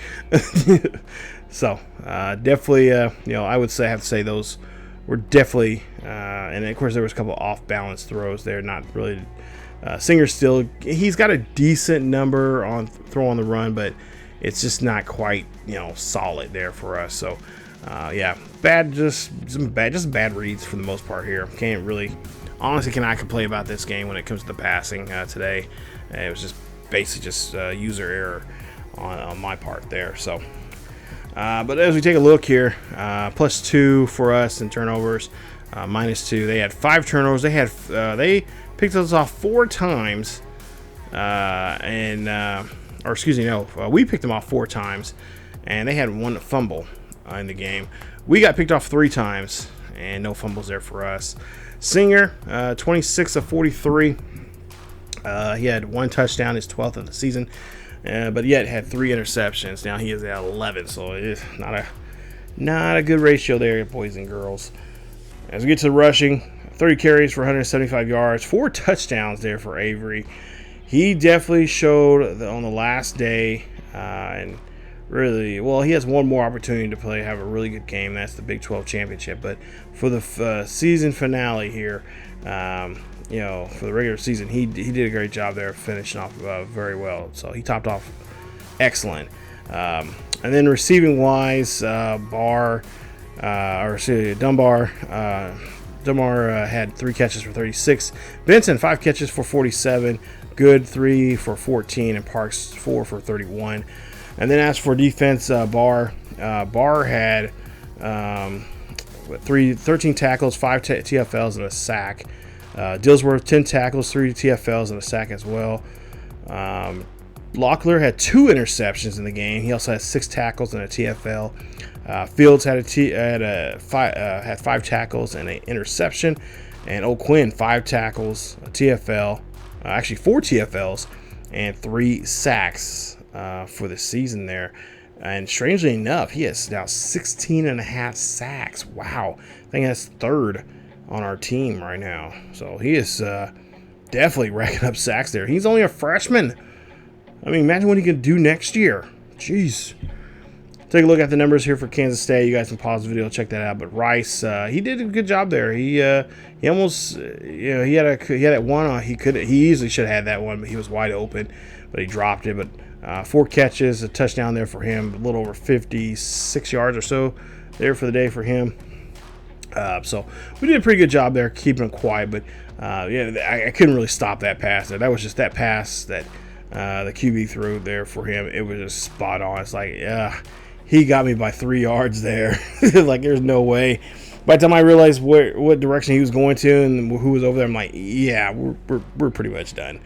So definitely, I would have to say those were definitely, and of course there was a couple off balance throws there, not really. Singer still, he's got a decent number on throw on the run, but it's just not quite, solid there for us. So, just bad reads for the most part here. Honestly cannot complain about this game when it comes to the passing today. It was just basically just user error on my part there. So, but as we take a look here, +2 for us in turnovers, -2. They had 5 turnovers. They picked us off 4 times, we picked them off 4 times, and they had 1 fumble in the game. We got picked off 3 times, and no fumbles there for us. Singer, 26 of 43. He had 1 touchdown, his 12th of the season, but yet had 3 interceptions. Now he is at 11, so it is not a good ratio there, boys and girls. As we get to the rushing, 30 carries for 175 yards, 4 touchdowns there for Avery. He definitely showed on the last day, and really, he has one more opportunity to have a really good game. That's the Big 12 championship. But for the season finale here, for the regular season, he did a great job there, finishing off very well. So he topped off excellent. And then receiving wise, Dunbar had 3 catches for 36. Benson, 5 catches for 47. Good, 3 for 14, and Parks 4 for 31. And then as for defense, Barr had 13 tackles, 5 TFLs, and a sack. Dillsworth, 10 tackles, 3 TFLs, and a sack as well. Locklear had 2 interceptions in the game. He also had 6 tackles and a TFL. Fields had 5 tackles and an interception. And O'Quinn, 5 tackles, a TFL, 4 TFLs, and 3 sacks for the season there. And strangely enough, he has now 16.5 sacks. Wow. I think that's 3rd on our team right now. So he is definitely racking up sacks there. He's only a freshman. I mean, imagine what he can do next year. Jeez. Take a look at the numbers here for Kansas State. You guys can pause the video, check that out. But Rice, he did a good job there. He almost, he had that one. He easily should have had that one, but he was wide open, but he dropped it. But 4 catches, a touchdown there for him, a little over 56 yards or so there for the day for him. So we did a pretty good job there keeping him quiet. But I couldn't really stop that pass. That was just that pass that the QB threw there for him. It was just spot on. It's like, he got me by 3 yards there. Like, there's no way. By the time I realized what direction he was going to and who was over there, I'm like, yeah, we're pretty much done.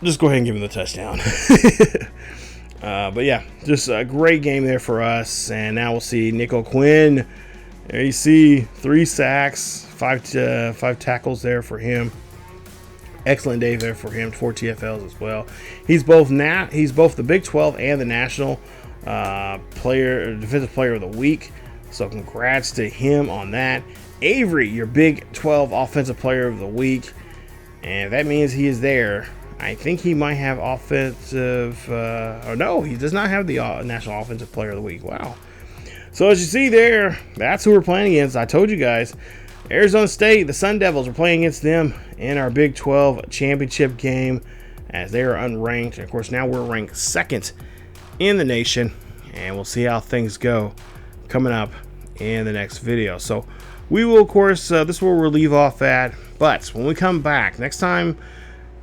Just go ahead and give him the touchdown. But yeah, just a great game there for us. And now we'll see Nico Quinn. There you see 3 sacks, 5 tackles there for him. Excellent day there for him. 4 TFLs as well. He's both the Big 12 and the National Defensive Player of the Week. So congrats to him on that. Avery, your Big 12 Offensive Player of the Week, and that means he is there. I think he might have offensive. Or no, he does not have the National Offensive Player of the Week. Wow. So as you see there, that's who we're playing against. I told you guys, Arizona State, the Sun Devils, are playing against them in our Big 12 championship game, as they are unranked. And of course, now we're ranked 2nd in the nation, and we'll see how things go coming up in the next video. So we will, of course, this is where we'll leave off at. But when we come back next time,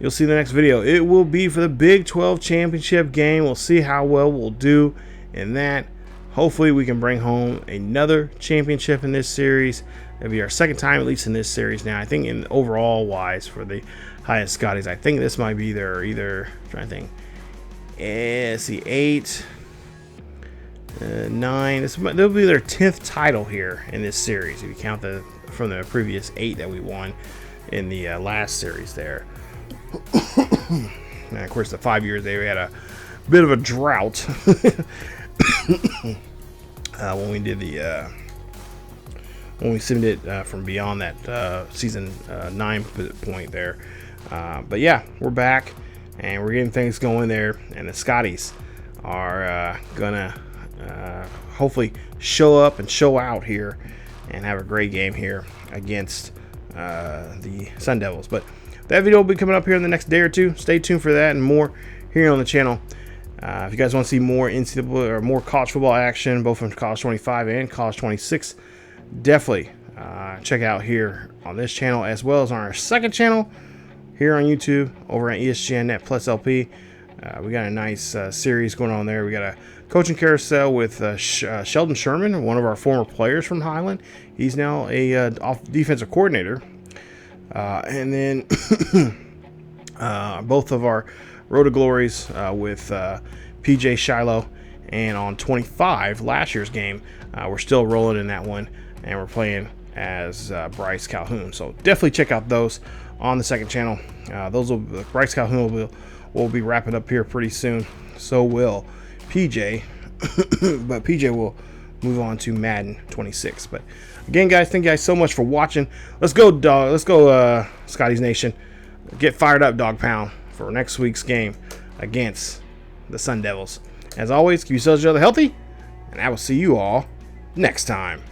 you'll see the next video. It will be for the Big 12 championship game. We'll see how well we'll do in that. Hopefully we can bring home another championship in this series. It'll be our 2nd time, at least in this series now. I think in overall wise for the Highland Scotties, I think this might be their I'm trying to think. Let's see, 8, 9. They'll be their 10th title here in this series, if you count from the previous 8 that we won in the last series there. And of course, the 5 years they had a bit of a drought when we did when we submitted from beyond that season 9 point there. But yeah, we're back. And we're getting things going there, and the Scotties are gonna hopefully show up and show out here and have a great game here against the Sun Devils. But that video will be coming up here in the next day or two. Stay tuned for that and more here on the channel. If you guys want to see more NCAA or more college football action, both from College 25 and College 26, definitely check out here on this channel, as well as on our 2nd channel here on YouTube over at ESGNet Plus LP. We got a nice series going on there. We got a coaching carousel with Sheldon Sherman, one of our former players from Highland. He's now a defensive coordinator. And then both of our Road to Glories with PJ Shiloh. And on 25, last year's game, we're still rolling in that one, and we're playing as Bryce Calhoun. So definitely check out those on the 2nd channel. Bryce Calhoun will be wrapping up here pretty soon. So will PJ, but PJ will move on to Madden 26. But again, guys, thank you guys so much for watching. Let's go, dog. Let's go, Scotties Nation. Get fired up, Dog Pound, for next week's game against the Sun Devils. As always, keep yourselves healthy, and I will see you all next time.